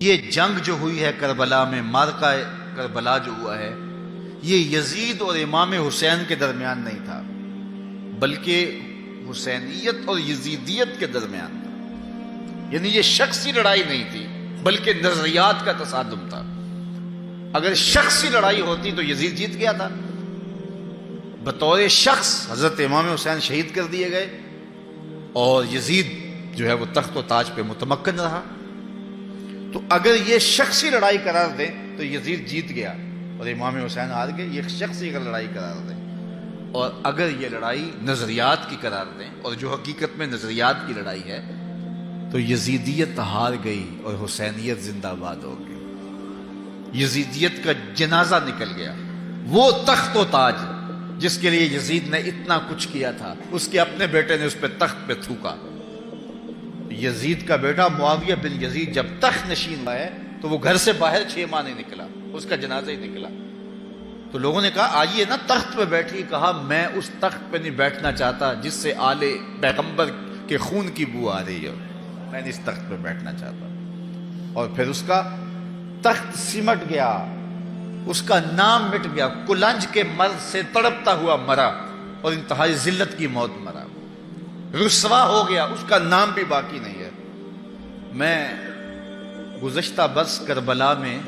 یہ جنگ جو ہوئی ہے کربلا میں، مارکہ کربلا جو ہوا ہے، یہ یزید اور امام حسین کے درمیان نہیں تھا، بلکہ حسینیت اور یزیدیت کے درمیان تھا۔ یعنی یہ شخصی لڑائی نہیں تھی، بلکہ نظریات کا تصادم تھا۔ اگر شخصی لڑائی ہوتی تو یزید جیت گیا تھا۔ بطور شخص حضرت امام حسین شہید کر دیے گئے اور یزید جو ہے وہ تخت و تاج پہ متمکن رہا۔ تو اگر یہ شخصی لڑائی قرار دیں تو یزید جیت گیا اور امام حسین ہار گئے، یہ شخصی اگر لڑائی قرار دیں۔ اور اگر یہ لڑائی نظریات کی قرار دیں، اور جو حقیقت میں نظریات کی لڑائی ہے، تو یزیدیت ہار گئی اور حسینیت زندہ باد ہو گئی۔ یزیدیت کا جنازہ نکل گیا۔ وہ تخت و تاج جس کے لیے یزید نے اتنا کچھ کیا تھا، اس کے اپنے بیٹے نے اس پہ تخت پہ تھوکا۔ یزید کا بیٹا معاویہ بن یزید جب تخت نشین ہوا ہے تو وہ گھر سے باہر 6 ماہ نہیں نکلا، اس کا جنازہ ہی نکلا۔ تو لوگوں نے کہا آئیے نا تخت پہ بیٹھی، کہا میں اس تخت پہ نہیں بیٹھنا چاہتا جس سے آل پیغمبر کے خون کی بو آ رہی ہے، میں نہیں اس تخت پہ بیٹھنا چاہتا۔ اور پھر اس کا تخت سمٹ گیا، اس کا نام مٹ گیا، کلنج کے مرض سے تڑپتا ہوا مرا اور انتہائی ذلت کی موت مرا، رسوا ہو گیا، اس کا نام بھی باقی نہیں ہے۔ میں گزشتہ برس کربلا میں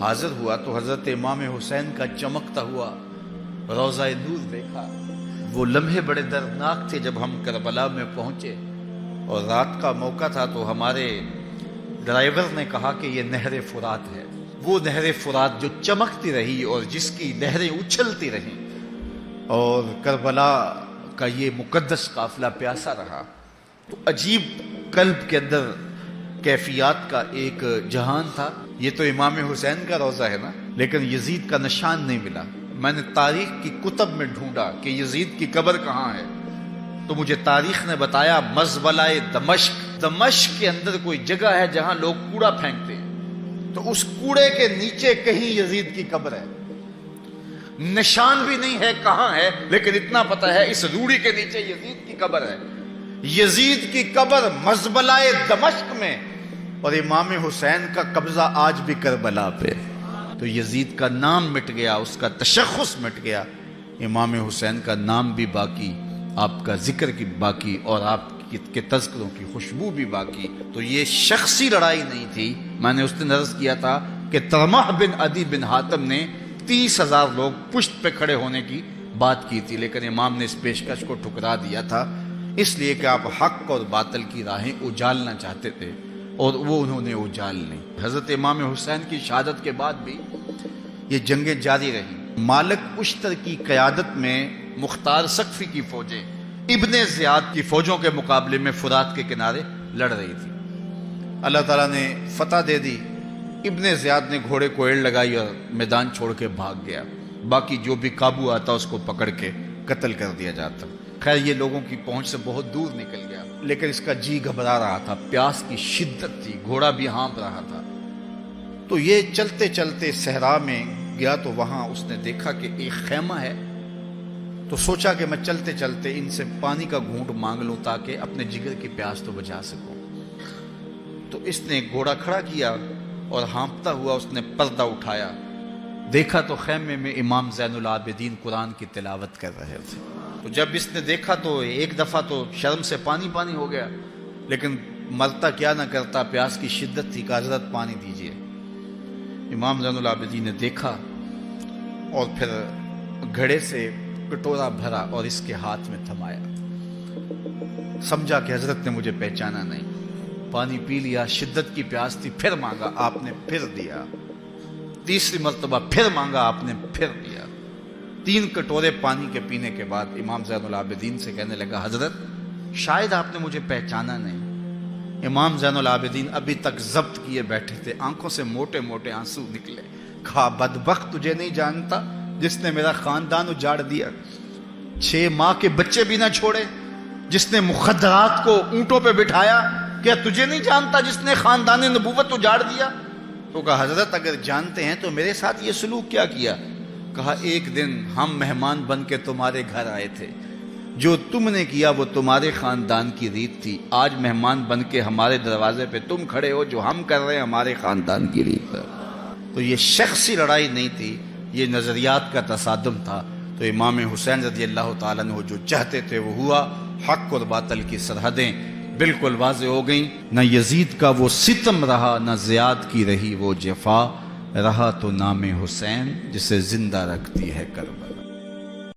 حاضر ہوا تو حضرت امام حسین کا چمکتا ہوا روضہ نور دیکھا۔ وہ لمحے بڑے دردناک تھے جب ہم کربلا میں پہنچے اور رات کا موقع تھا، تو ہمارے ڈرائیور نے کہا کہ یہ نہر فرات ہے، وہ نہر فرات جو چمکتی رہی اور جس کی لہریں اچھلتی رہیں، اور کربلا کا یہ مقدس قافلہ پیاسا رہا۔ تو عجیب قلب کے اندر کیفیات کا ایک جہان تھا۔ یہ تو امام حسین کا روضہ ہے نا، لیکن یزید کا نشان نہیں ملا۔ میں نے تاریخ کی کتب میں ڈھونڈا کہ یزید کی قبر کہاں ہے، تو مجھے تاریخ نے بتایا مزبلہ دمشق، دمشق کے اندر کوئی جگہ ہے جہاں لوگ کوڑا پھینکتے ہیں، تو اس کوڑے کے نیچے کہیں یزید کی قبر ہے۔ نشان بھی نہیں ہے کہاں ہے، لیکن اتنا پتا ہے اس روڑی کے نیچے یزید کی قبر ہے۔ یزید کی قبر مزبلہ دمشق میں، اور امام حسین کا قبضہ آج بھی کربلا پہ۔ تو یزید کا نام مٹ گیا، اس کا تشخص مٹ گیا، امام حسین کا نام بھی باقی، آپ کا ذکر کی باقی، اور آپ کے تذکروں کی خوشبو بھی باقی۔ تو یہ شخصی لڑائی نہیں تھی۔ میں نے اس دن عرض کیا تھا کہ طلحہ بن عدی بن حاتم نے 30,000 لوگ پشت پہ کھڑے ہونے کی بات کی تھی، لیکن امام نے اس پیشکش کو ٹھکرا دیا تھا، اس لیے کہ آپ حق اور باطل کی راہیں اجالنا چاہتے تھے، اور وہ انہوں نے اجال نہیں۔ حضرت امام حسین کی شہادت کے بعد بھی یہ جنگیں جاری رہیں۔ مالک اشتر کی قیادت میں مختار سقفی کی فوجیں ابن زیاد کی فوجوں کے مقابلے میں فرات کے کنارے لڑ رہی تھی۔ اللہ تعالیٰ نے فتح دے دی۔ ابن زیاد نے گھوڑے کو ایڑ لگائی اور میدان چھوڑ کے بھاگ گیا، باقی جو بھی قابو آتا اس کو پکڑ کے قتل کر دیا جاتا۔ خیر یہ لوگوں کی پہنچ سے بہت دور نکل گیا، لیکن اس کا جی گھبرا رہا تھا، پیاس کی شدت تھی، گھوڑا بھی ہانپ رہا تھا۔ تو یہ چلتے چلتے صحرا میں گیا تو وہاں اس نے دیکھا کہ ایک خیمہ ہے، تو سوچا کہ میں چلتے چلتے ان سے پانی کا گھونٹ مانگ لوں تاکہ اپنے جگر کی پیاس تو بجھا سکوں۔ تو اس نے گھوڑا کھڑا کیا اور ہانپتا ہوا اس نے پردہ اٹھایا، دیکھا تو خیمے میں امام زین العابدین قرآن کی تلاوت کر رہے تھے۔ تو جب اس نے دیکھا تو ایک دفعہ تو شرم سے پانی پانی ہو گیا، لیکن مرتا کیا نہ کرتا، پیاس کی شدت تھی کہ حضرت پانی دیجئے۔ امام زین العابدین نے دیکھا اور پھر گھڑے سے کٹورا بھرا اور اس کے ہاتھ میں تھمایا، سمجھا کہ حضرت نے مجھے پہچانا نہیں۔ پانی پی لیا، شدت کی پیاس تھی، پھر مانگا، آپ نے پھر دیا، تیسری مرتبہ پھر مانگا، آپ نے پھر دیا۔ 3 کٹورے پانی کے پینے کے بعد امام زین العابدین سے کہنے لگا حضرت شاید آپ نے مجھے پہچانا نہیں۔ امام زین العابدین ابھی تک ضبط کیے بیٹھے تھے، آنکھوں سے موٹے موٹے آنسو نکلے۔ کہا بدبخت تجھے نہیں جانتا جس نے میرا خاندان اجاڑ دیا، 6 ماہ کے بچے بھی نہ چھوڑے، جس نے مخدرات کو اونٹوں پہ بٹھایا، کیا تجھے نہیں جانتا جس نے خاندان نبوت اجاڑ دیا؟ تو کہا حضرت اگر جانتے ہیں تو میرے ساتھ یہ سلوک کیا کیا؟ کہا ایک دن ہم مہمان بن کے تمہارے گھر آئے تھے، جو تم نے کیا وہ تمہارے خاندان کی ریت تھی، آج مہمان بن کے ہمارے دروازے پہ تم کھڑے ہو، جو ہم کر رہے ہیں ہمارے خاندان کی ریت ہے۔ تو یہ شخصی لڑائی نہیں تھی، یہ نظریات کا تصادم تھا۔ تو امام حسین رضی اللہ تعالیٰ عنہ جو چاہتے تھے وہ ہوا، حق اور باطل کی سرحدیں بالکل واضح ہو گئیں۔ نہ یزید کا وہ ستم رہا، نہ زیاد کی رہی وہ جفا، رہا تو نام حسین جسے زندہ رکھتی ہے کربلا۔